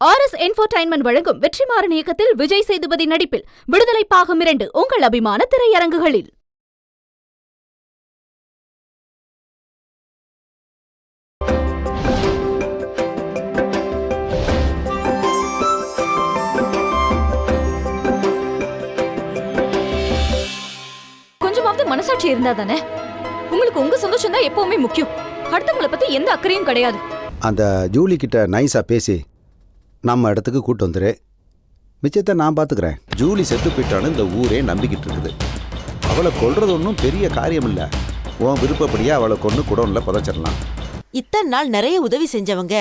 RS Entertainment வழங்கும் வெற்றிமாறன் இயக்கத்தில் விஜய் சேதுபதி நடிப்பில் விடுதலை பாகம் 2 உங்கள் அபிமான திரையரங்குகளில். கொஞ்சமாவது மனசாட்சி இருந்தா தானே? உங்களுக்கு உங்க சந்தோஷம் தான் எப்பவுமே முக்கியம். அடுத்தவங்களை பத்தி எந்த அக்கறையும் கிடையாது. அந்த ஜூலி கிட்ட நைஸா பேசி நம்ம இடத்துக்கு கூட்டு வந்துரு. மிச்சத்தை நான் பார்த்துக்கிறேன். ஜூலி செத்து போயிட்டான்னு இந்த ஊரே நம்பிக்கிட்டு இருக்குது. அவளை கொல்றது ஒன்றும் பெரிய காரியம் இல்லை. உன் விருப்பப்படியே அவளை கொண்டு குடோன்ல புதைச்சிடலாம். இத்தனை நாள் நிறைய உதவி செஞ்சவங்க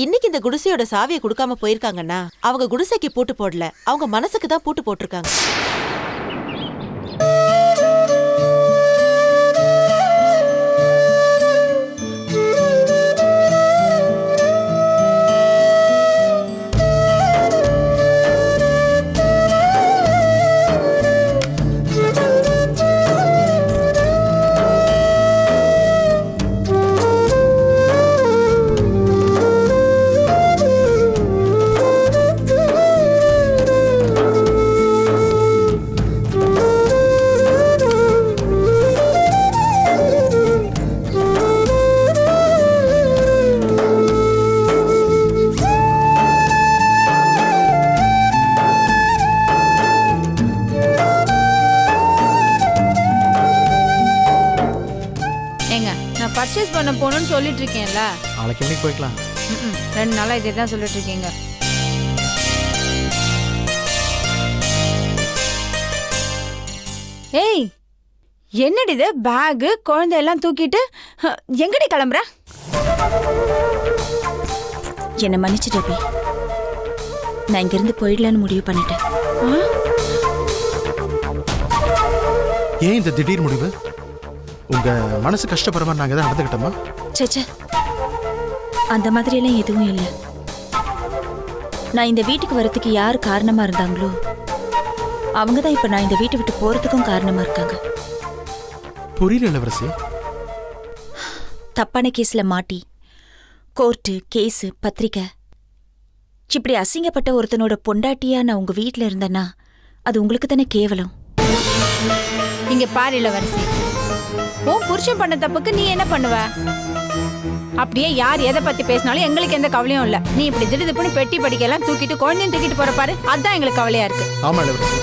இன்னைக்கு இந்த குடிசையோட சாவியை கொடுக்காம போயிருக்காங்கன்னா அவங்க குடிசைக்கு பூட்டு போடல, அவங்க மனசுக்கு தான் பூட்டு போட்டிருக்காங்க. பர்ச்சேஸ் பண்ண போகணும்னு சொல்லிட்டு இருக்கேன்ல. நாளைக்கு ஈவினிங் போய்க்கலாம். 2 நாளா இதே தான் சொல்லிட்டு இருக்கீங்க. ஏய், என்னடி இது? பேகு குழந்தை எல்லாம் தூக்கிட்டு எங்கடி கிளம்புற? என்னை மன்னிச்சிட்டு அபி, நான் இங்கிருந்து போயிடலான்னு முடிவு பண்ணிட்டேன். ஏன் இந்த திடீர் முடிவு? உங்க மனசு கஷ்டப்படுற மாதிரி நாங்க தான் நடந்துக்கிட்டோமா? சேச்சே, அந்த மாதிரியெல்லாம் எதுவும் இல்லை. நான் இந்த வீட்டுக்கு வரத்துக்கு யார் காரணமா இருந்தாங்களோ அவங்க தான் இப்ப நான் இந்த வீட்டை விட்டு போறதுக்கும் காரணமா இருக்காங்க. புரியல இளவரசி. தப்பான கேஸ்ல மாட்டி கோர்ட்டு கேஸ் பத்திரிக்கை இப்படி அசிங்கப்பட்ட ஒருத்தனோட பொண்டாட்டியா நான் உங்க வீட்டுல இருந்தேன்னா அது உங்களுக்கு தானே கேவலம். இங்க பாரு இளவரசி, உன் புருஷன் பண்ண தப்புக்கு நீ என்ன பண்ணுவ? அப்படியே யார் எதை பத்தி பேசினாலும் எங்களுக்கு எந்த கவலையும் இல்ல. நீ இப்படி திடுதிப்புன்னு பெட்டி படிக்கலாம் தூக்கிட்டு குழந்தையும் தூக்கிட்டு போற பாரு, அதுதான் எங்களுக்கு கவலையா இருக்கு. ஆமா இளவரசி,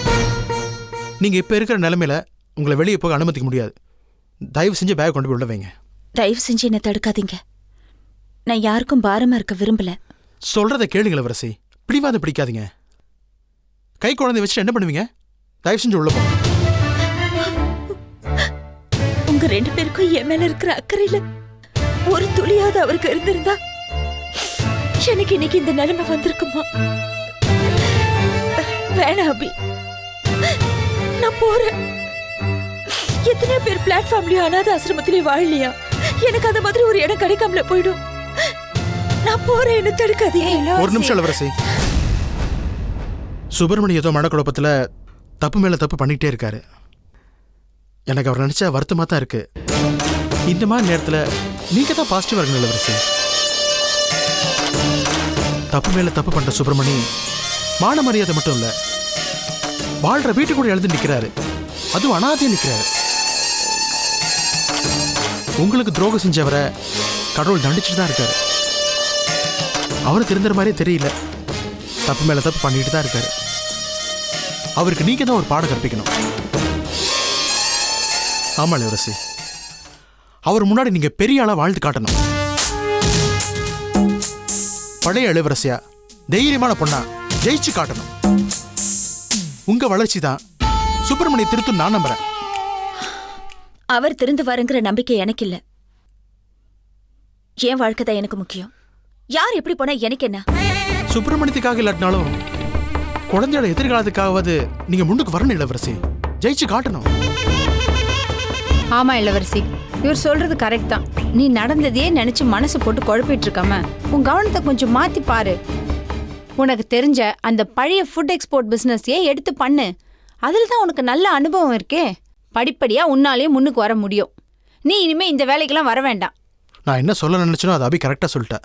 நீங்க இப்ப இருக்கிற நிலைமையில உங்களை வெளியே போக அனுமதிக்க முடியாது. தயவு செஞ்சு பேக் கொண்டு போய் உள்ள வைங்க. தயவு செஞ்சு என்ன தடுக்காதீங்க. நான் யாருக்கும் பாரமா இருக்க விரும்பல. சொல்றதை கேளுங்க இளவரசி, பிடிவாதம் பிடிக்காதீங்க. கை குழந்தை வச்சுட்டு என்ன பண்ணுவீங்க? தயவு செஞ்சு உள்ள போங்க. உங்க 2 பேருக்கும் என் மேல இருக்கிற அக்கறையில ஒரு துளியாவது அவருக்கு இருந்திருந்தா எனக்கு இன்னைக்கு இந்த நிலைமை வந்திருக்குமா? வேணாம் அபி, நான் போறேன். எத்தனை பேர் பிளாட்ஃபார்ம்லயும் அனாதை ஆசிரமத்திலயும் வாழலையா? எனக்கு அந்த மாதிரி ஒரு இடம் கிடைக்காமல போயிடும். நான் போறேன், என்ன தடுக்காதீங்க. ஒரு நிமிஷம் இளவரசி. சுப்பிரமணிய ஏதோ மனக்குழப்பத்துல தப்பு மேல தப்பு பண்ணிட்டே இருக்காரு. எனக்கு அவர் நினைச்சா வருத்தமா தான் இருக்கு. இந்த மாதிரி நேரத்துல நீங்க தான் பாசிட்டிவா இருக்கணும் இளவரசி. தப்பு மேல தப்பு பண்ற சுப்பிரமணி மான மரியாதை மட்டும் இல்ல, வாழ்ற வீட்டு கூட எழுந்து நிக்கிறாரு. அதுவும் அனாதையா நிக்கிறாரு. உங்களுக்கு துரோகம் செஞ்சவரை கடவுள் தண்டிச்சுட்டு தான் இருக்காரு. அவரு திருந்துற மாதிரியே தெரியல. தப்பு மேல தப்பு பண்ணிட்டு தான் இருக்காரு. அவருக்கு நீங்க தான் ஒரு பாடம் கற்பிக்கணும். ஆமா இளவரசி, அவர் முன்னாடி நீங்க பெரிய ஆளா வாழ்ந்து காட்டணும். பழைய இளவரசியா தைரியமான பொண்ணா ஜெயிச்சு காட்டணும். உங்க வளர்ச்சி தான் சுப்பிரமணிய திருத்தும் நான் நம்புறேன். அவர் திருந்து வருங்கிற நம்பிக்கை எனக்கு இல்ல. என் வாழ்க்கை தான் எனக்கு முக்கியம். யார் எப்படி போனா எனக்கு என்ன? சுப்பிரமணியத்துக்காக இல்லாட்டினாலும் குழந்தையோட எதிர்காலத்துக்காவது நீங்க முன்னுக்கு வரணும் இளவரசி. ஜெயிச்சு காட்டணும். ஆமா இளவரசி, இவர் சொல்றது கரெக்ட் தான். நீ நடந்ததையே நினைச்சு மனசு போட்டு குழப்பிட்டு இருக்காம உன் கவனத்தை கொஞ்சம் மாத்தி பாரு. உனக்கு தெரிஞ்ச அந்த பழைய ஃபுட் எக்ஸ்போர்ட் பிசினஸையே எடுத்து பண்ணு. அதுல தான் உனக்கு நல்ல அனுபவம் இருக்கே. படிப்படியா உன்னாலே முன்னுக்கு வர முடியும். நீ இனிமே இந்த வேலைக்கெல்லாம் வர வேண்டாம். நான் என்ன சொல்ல நினைச்சனோ அதை அபி கரெக்டா சொல்லிட்டேன்.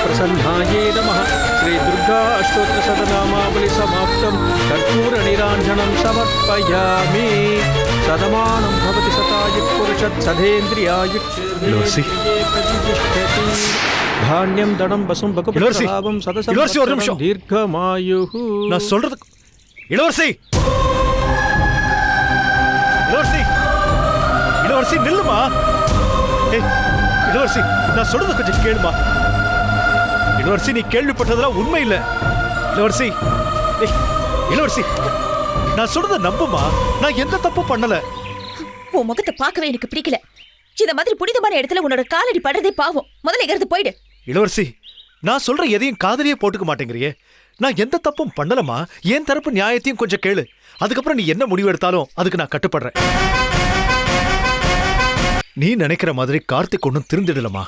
प्रसन्नाये नमः। श्री दुर्गा अष्टोत्तर शतनामावली समाप्तं कर्पूर निराञ्जनं समर्पयामि। सदमानं भवति शतायुः पुरुषः सदेन्द्रियायुः प्रतिष्ठति। धान्यं धनं वसुं भगवत्सहावं सदसं दीर्घमायुः। நான் சொல்றது இளவரசி இளவரசி இளவரசி நில்லுமா. ஏய் இளவரசி, நான் சொல்றது கொஞ்சம் கேளுமா. இளவரசி, நீ கேள்விப்பட்டதெல்லாம் உண்மை இல்ல. இளவரசி, ஏய் இளவரசி, நான் சொல்றத நம்புமா. நான் எந்த தப்பும் பண்ணல. உன் முகத்தை பார்க்கவே எனக்கு பிடிக்கல. இந்த மாதிரி புனிதமான இடத்துல உன்னோட காலடி படுறதே பாவம். முதல்ல இருந்து போயிடு. இளவரசி, நான் சொல்ற எதையும் காதலியே போட்டுக்க மாட்டேங்கிறியே. நான் எந்த தப்பும் பண்ணலமா. என் தரப்பு நியாயத்தையும் கொஞ்சம் கேளு. அதுக்கப்புறம் நீ என்ன முடிவு எடுத்தாலும் அதுக்கு நான் கட்டுப்படுறேன். நீ நினைக்கிற மாதிரி கார்த்திக் ஒன்னும் திருந்திடலமா.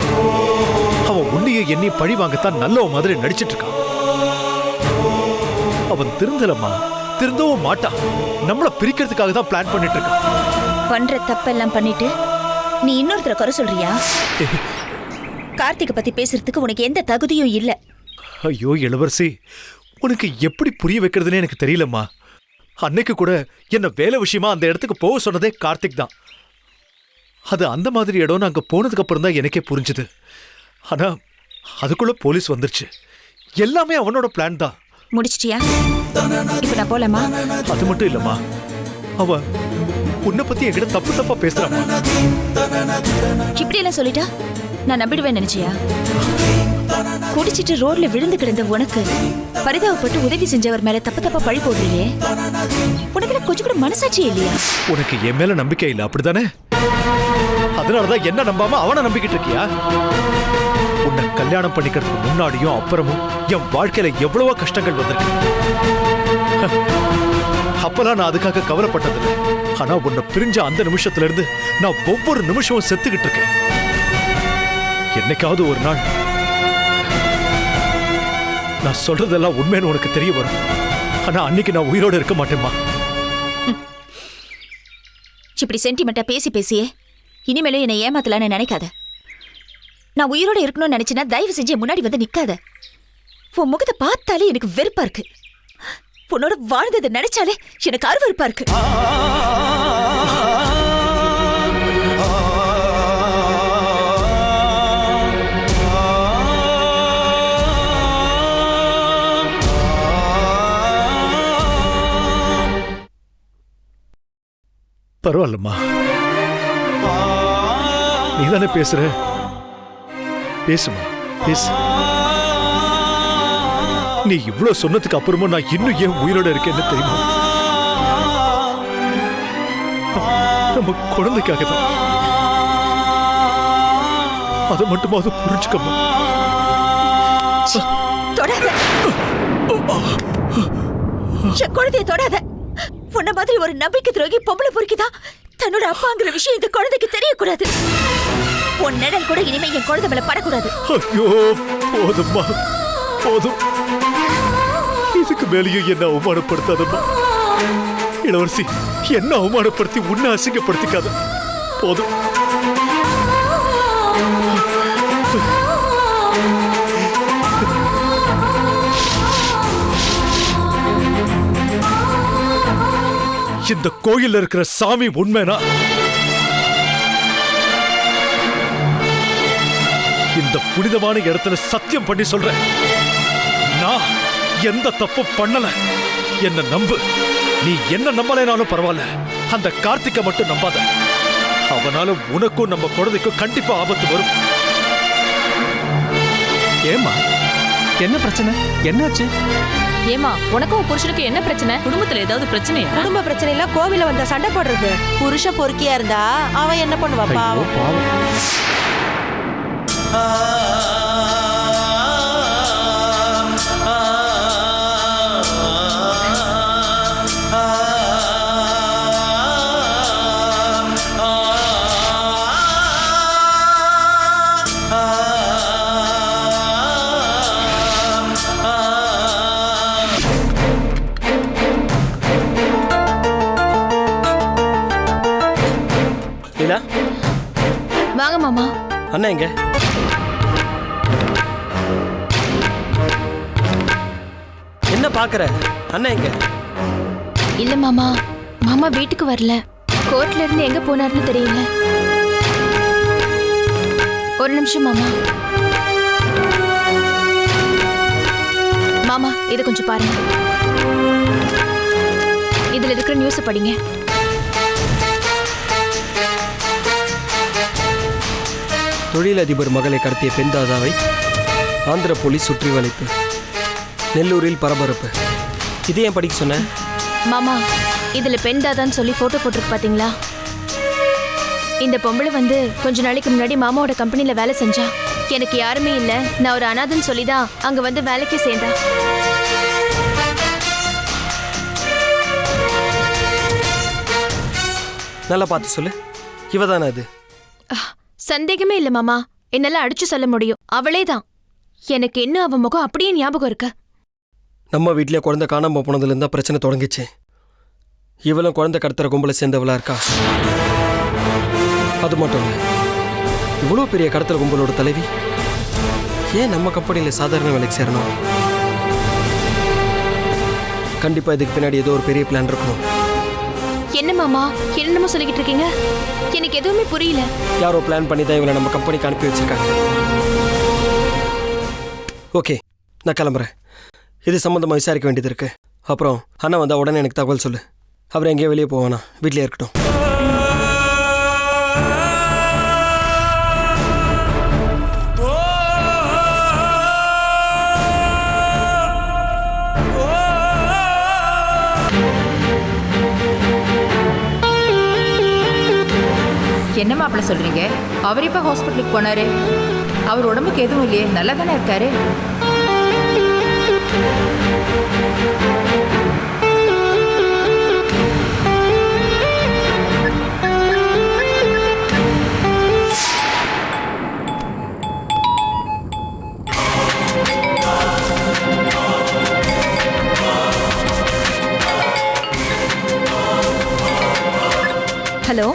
அவன் உன்னைய எண்ணி பழி வாங்கத்தான் நல்ல மாதிரி நடிச்சிட்டு இருக்கான். அவன் திருந்தலமா, திருந்தவும் மாட்டான். நம்மள பிரிக்கிறதுக்காக தான் பிளான் பண்ணிட்டு இருக்கான். பண்ற தப்பெல்லாம் பண்ணிட்டு நீ இன்னொருத்தர குறை சொல்றியா? கார்த்திகை பத்தி பேசுறதுக்கு உனக்கு எந்த தகுதியும் இல்ல. ஐயோ இளவரசி, உனக்கு எப்படி புரிய வைக்கிறதுன்னு எனக்கு தெரியலம்மா. அன்னைக்கு கூட என்ன வேலை விஷயமா அந்த இடத்துக்கு போக சொன்னதே கார்த்திக் தான். அது அந்த மாதிரி இடம் அங்க போனதுக்கு அப்புறம் தான் எனக்கே புரிஞ்சுது. ஆனா அதுக்குள்ள போலீஸ் வந்துருச்சு. எல்லாமே அவனோட பிளான் தான். முடிச்சிட்டியா? இப்ப நான் போலாமா? அது மட்டும் இல்லம்மா, அவ உன்னை பத்தி என்கிட்ட தப்பு தப்பா பேசுறாமா. இப்படி எல்லாம் சொல்லிட்டா நான் நம்பிடுவேன் நினைச்சியா? குடிச்சிட்டு ரோட்ல விழுந்து கிடந்த உனக்கு பரிதாபப்பட்டு உதவி செஞ்சவர் மேல தப்பு தப்பா பழி போடுறியே. உனக்கு கொஞ்சம் கூட மனசாட்சி இல்லையா? உனக்கு என் மேல நம்பிக்கை இல்ல, அப்படித்தானே? அதனாலதான் என்ன நம்பாம அவனை நம்பிக்கிட்டு இருக்கியா? உன்னை கல்யாணம் பண்ணிக்கிறதுக்கு முன்னாடியும் அப்புறமும் என் வாழ்க்கையில எவ்வளவோ கஷ்டங்கள் வந்திருக்கு. அப்பெல்லாம் நான் அதுக்காக கவலைப்பட்டதில்லை. ஆனா உன்னை பிரிஞ்ச அந்த நிமிஷத்துல இருந்து நான் ஒவ்வொரு நிமிஷமும் செத்துக்கிட்டு இருக்கேன். என்னைக்காவது ஒரு நாள் நான் சொல்றதெல்லாம் உண்மைன்னு உனக்கு தெரிய வரும். ஆனா அன்னைக்கு நான் உயிரோட இருக்க மாட்டேம்மா. இப்படி சென்டிமெண்டா பேசி பேசியே இனிமேலும் என்னை ஏமாத்தலான்னு நினைக்காத. நான் உயிரோட இருக்கணும்னு நினைச்சேன்னா தயவு செஞ்சு முன்னாடி வந்து நிக்காத. உன் முகத்தை பார்த்தாலே எனக்கு வெறுப்பா இருக்கு. உன்னோட வாழ்ந்ததை நினைச்சாலே எனக்கு அருவருப்பா இருக்கு. பரவாயில்லம்மா, நீதானே பேசுற. பேசுமா, பேசு. நீ இவ்வளவு சொன்னதுக்கு அப்புறமும் நான் இன்னும் ஏன் உயிரோட இருக்கேன்னு தெரியுமா? நம்ம குழந்தைக்காக தான். அதை மட்டுமாவது புரிஞ்சுக்கமா. தொடாத, என் குழந்தைய தொடாத. உன்ன மாதிரி ஒரு நம்பிக்கை துரோகி பொம்பளை பொறுக்கிதான் தன்னோட அப்பாங்கிற விஷயம் இந்த குழந்தைக்கு தெரியக்கூடாது. உன் நிழல் கூட இனிமே என் குழந்தை மேல படக்கூடாது. ஐயோ போதும்மா, போதும். இதுக்கு மேலேயும் என்ன அவமானப்படுத்தாதம்மா. இளவரசி, என்ன அவமானப்படுத்தி உன்னை அசிங்கப்படுத்திக்காத. போதும். இந்த கோயில்ல இருக்கிற சாமி உண்மைனா இந்த புனிதமான இடத்துல சத்தியம் பண்ணி சொல்றேன், நான் எந்த தப்பும் பண்ணல. என்ன நம்பு. நீ என்ன நம்பலைனாலும் பரவாயில்ல, அந்த கார்த்திகை மட்டும் நம்பாத. அவனால உனக்கும் நம்ம குழந்தைக்கும் கண்டிப்பா ஆபத்து வரும். ஏமா என்ன பிரச்சனை? என்னாச்சு? ஏமா, உனக்கும் புருஷனுக்கு என்ன பிரச்சனை? குடும்பத்துல ஏதாவது பிரச்சனையா? குடும்ப பிரச்சனை எல்லாம் கோவில வந்த சண்டை போடுறது. புருஷ பொறுக்கியா இருந்தா அவன் என்ன பண்ணுவாப்பா? வாங்க மாமா. அண்ணா எங்க? என்ன பாக்குற? அண்ணா எங்க? இல்ல மாமா, மாமா வீட்டுக்கு வரல. கோர்ட்ல இருந்து எங்க போனாருன்னு தெரியல. ஒரு நிமிஷம் மாமா. மாமா இதை கொஞ்சம் பாருங்க. இதுல இருக்கிற நியூஸ் படிங்க. தொழிலதிபர் மகளை கடத்திய பெண் தாதாவை ஆந்திர போலீஸ் சுற்றி வளைப்பு. நெல்லூரில் பரபரப்பு. இது ஏன் படிக்க சொன்ன? மாமா இதுல பெண் தாதான்னு சொல்லி போட்டோ போட்டிருக்கு பாத்தீங்களா? இந்த பொம்பளை வந்து கொஞ்ச நாளைக்கு முன்னாடி மாமாவோட கம்பெனில வேலை செஞ்சா. எனக்கு யாருமே இல்ல, நான் ஒரு அனாதன்னு சொல்லிதான் அங்க வந்து வேலைக்கு சேர்ந்தா. நல்லா பார்த்து சொல்லு. இவதானே அது? சந்தேகமே இல்ல மாமா, என்னால அடிச்சு சொல்ல முடியும். அவளே தான். எனக்கு இன்னும் அவ முகம் அப்படியே ஞாபகம் இருக்கு. நம்ம வீட்லயே குழந்தை காணாம போனதுல இருந்தா பிரச்சனை தொடங்கிச்சு. இவளும் குழந்தை கடத்துற கும்பலை சேர்ந்தவளா இருக்கா. அது மட்டும் இல்ல, இவ்வளோ பெரிய கடத்தல் கும்பலோட தலைவி ஏன் நம்ம கம்பெனியில் சாதாரண வேலைக்கு சேரணும்? கண்டிப்பா இதுக்கு பின்னாடி ஏதோ ஒரு பெரிய பிளான் இருக்கணும். என்ன மாமா என்னமோ சொல்லிக்கிட்டு இருக்கீங்க? எனக்கு எதுவுமே புரியல. யாரோ பிளான் பண்ணி தான் இவங்களை நம்ம கம்பெனிக்கு அனுப்பி வச்சிருக்காங்க. ஓகே, நான் கிளம்புறேன். இது சம்மந்தமாக விசாரிக்க வேண்டியது இருக்கு. அப்புறம் அண்ணா வந்தா உடனே எனக்கு தகவல் சொல்லு. அவர் எங்கேயோ வெளியே போவானா, வீட்லயே இருக்கட்டும். என்ன மாப்பிள்ள சொல்றீங்க? அவர் இப்ப ஹாஸ்பிட்டலுக்கு போனாரு. அவர் உடம்புக்கு எதுவும் இல்லையே, நல்லா தானே இருக்காரு. ஹலோ,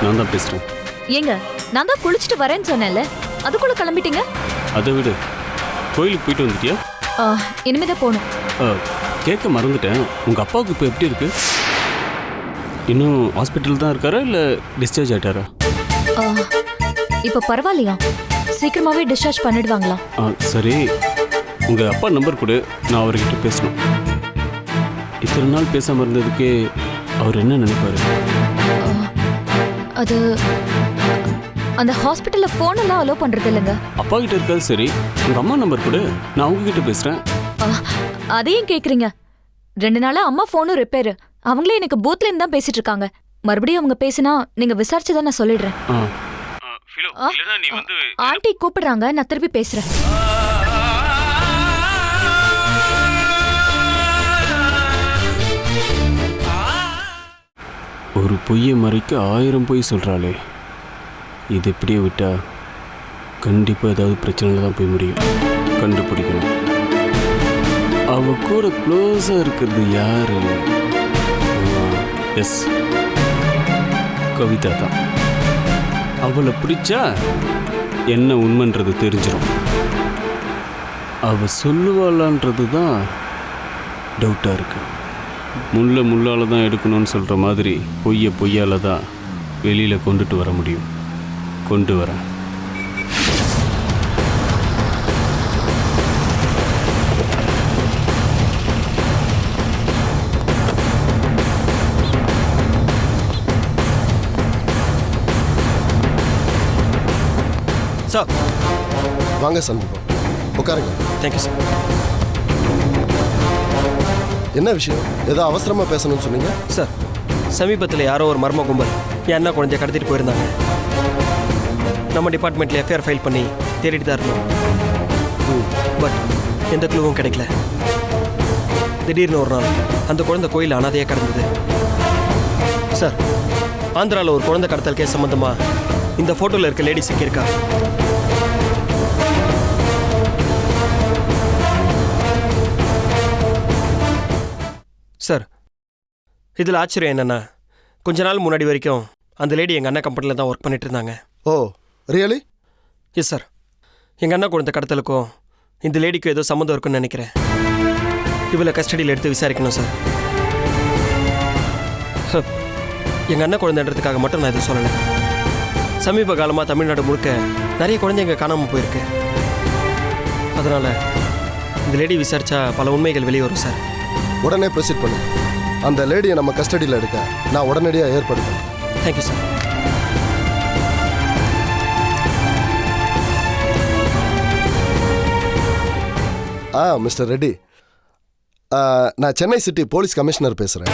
நான் தான் பேசுகிறேன். ஏங்க நான் தான் குளிச்சுட்டு வரேன்னு சொன்னேன்ல, அதுக்குள்ள கிளம்பிட்டீங்க? அதை விடு, கோயிலுக்கு போயிட்டு வந்துட்டியா? இனிமேதான் போகணும். கேட்க மறந்துட்டேன். உங்கள் அப்பாவுக்கு இப்போ எப்படி இருக்கு? இன்னும் ஹாஸ்பிட்டல் தான் இருக்காரா இல்லை டிஸ்சார்ஜ் ஆகிட்டாரா? இப்போ பரவாயில்லையா? சீக்கிரமாவே டிஸ்சார்ஜ் பண்ணிடுவாங்களா? சரி, உங்கள் அப்பா நம்பர் கொடு, நான் அவர்கிட்ட பேசணும். இத்தனை நாள் பேசாமல் இருந்ததுக்கு அவர் என்ன நினைப்பாரு? அது அந்த ஹாஸ்பிட்டல்ல போன் எல்லாம் அலோ பண்றது இல்லைங்க. அப்பா கிட்ட இருக்காது. சரி, உங்க அம்மா நம்பர் கொடு, நான் அவங்க கிட்ட பேசுறேன். அதையும் கேக்குறீங்க? 2 நாளா அம்மா போனும் ரிப்பேர். அவங்களே எனக்கு பூத்ல இருந்து தான் பேசிட்டு இருக்காங்க. மறுபடியும் அவங்க பேசினா நீங்க விசாரிச்சுதான் நான் சொல்லிடுறேன். ஆண்டி கூப்பிடுறாங்க, நான் திருப்பி பேசுறேன். ஒரு பொய்யை மறைக்க 1000 பொய் சொல்கிறாளே. இது இப்படியே விட்டா கண்டிப்பாக ஏதாவது பிரச்சனையில் தான் போய் முடியும். கண்டுபிடிக்கணும். அவ கூட க்ளோஸாக இருக்கிறது யாரு? எஸ், கவிதா தான். அவளை பிடிச்சா என்ன உண்மைன்றது தெரிஞ்சிடும். அவ சொல்லுவாளான்றது தான் டவுட்டாக இருக்கு. முள்ள முள்ளால் தான் எடுக்கணும்னு சொல்கிற மாதிரி பொய்யை பொய்யால் தான் வெளியில் கொண்டுட்டு வர முடியும். கொண்டு வரேன். சார் வாங்க சண்முகம், உட்காருங்க. Thank you sir. என்ன விஷயம்? ஏதோ அவசரமாக பேசணும்னு சொன்னீங்க? சார், சமீபத்தில் யாரோ ஒரு மர்ம கும்பல் என் அண்ணா குழந்தைய கடத்திட்டு போயிருந்தாங்க. நம்ம டிபார்ட்மெண்ட்டில் எஃப்ஐஆர் ஃபைல் பண்ணி தேடிட்டு தான் இருந்தோம். பட் எந்த க்ளூவும் கிடைக்கல. திடீர்னு ஒரு நாள் அந்த குழந்தை கோயில் அனாதையாக கிடந்தது. சார், ஆந்திராவில் ஒரு குழந்தை கடத்தல் கேஸ் சம்மந்தமாக இந்த ஃபோட்டோவில் இருக்க லேடி சிக்கியிருக்கா. சார், இதில் ஆச்சரியம் என்னென்னா, கொஞ்ச நாள் முன்னாடி வரைக்கும் அந்த லேடி எங்கள் அண்ணா கம்பெனியில் தான் ஒர்க் பண்ணிட்டு இருந்தாங்க. ஓ, ரியலி? Yes sir. எங்கள் அண்ணா குழந்தை கடத்தலுக்கும் இந்த லேடிக்கும் ஏதோ சம்மந்தம் இருக்குன்னு நினைக்கிறேன். இவளை கஸ்டடியில் எடுத்து விசாரிக்கணும் சார். எங்கள் அண்ணா குழந்தைன்றதுக்காக மட்டும் நான் இதை சொல்லலை. சமீப காலமாக தமிழ்நாடு முழுக்க நிறைய குழந்தைங்க காணாமல் போயிருக்கு. அதனால் இந்த லேடி விசாரித்தா பல உண்மைகள் வெளியே வரும் சார். உடனே ப்ரொசீட் பண்ணுங்க. அந்த லேடியை நம்ம கஸ்டடியில் எடுக்க நான் உடனடியாக ஏற்படுத்தேன். Thank you sir. மிஸ்டர் ரெட்டி, நான் சென்னை சிட்டி போலீஸ் கமிஷனர் பேசுகிறேன்.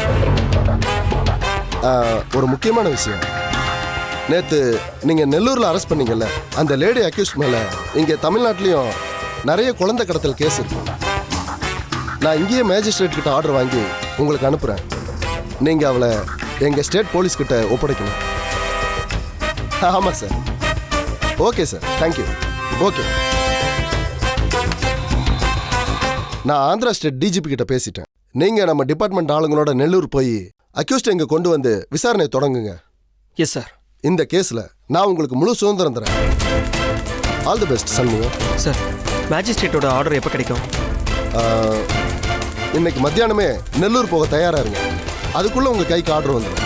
ஒரு முக்கியமான விஷயம். நேற்று நீங்கள் நெல்லூரில் அரெஸ்ட் பண்ணீங்கல்ல, அந்த லேடி அக்யூஸ் மேலே இங்கே தமிழ்நாட்டிலையும் நிறைய குழந்தை கடத்தல் கேஸ் இருக்கு. நான் இங்கேயே மேஜிஸ்ட்ரேட் கிட்ட ஆர்டர் வாங்கி உங்களுக்கு அனுப்புகிறேன். நீங்கள் அவளை எங்கள் ஸ்டேட் போலீஸ்கிட்ட ஒப்படைக்கணும். ஆமாம் sir. Okay sir, thank you. Okay, நான் ஆந்திரா ஸ்டேட் டிஜிபி கிட்ட பேசிட்டேன். நீங்கள் நம்ம டிபார்ட்மெண்ட் ஆளுங்களோட நெல்லூர் போய் அக்யூஸ்ட் இங்கே கொண்டு வந்து விசாரணை தொடங்குங்க. Yes sir. இந்த கேஸில் நான் உங்களுக்கு முழு சுதந்திரம் தரேன். All the best Shanmugam. Sir, மேஜிஸ்ட்ரேட்டோட ஆர்டர் எப்போ கிடைக்கும்? இன்னைக்கு மத்தியானமே நெல்லூர் போக தயாராக இருங்க. அதுக்குள்ளே உங்கள் கைக்கு ஆர்டர் வந்துடும்.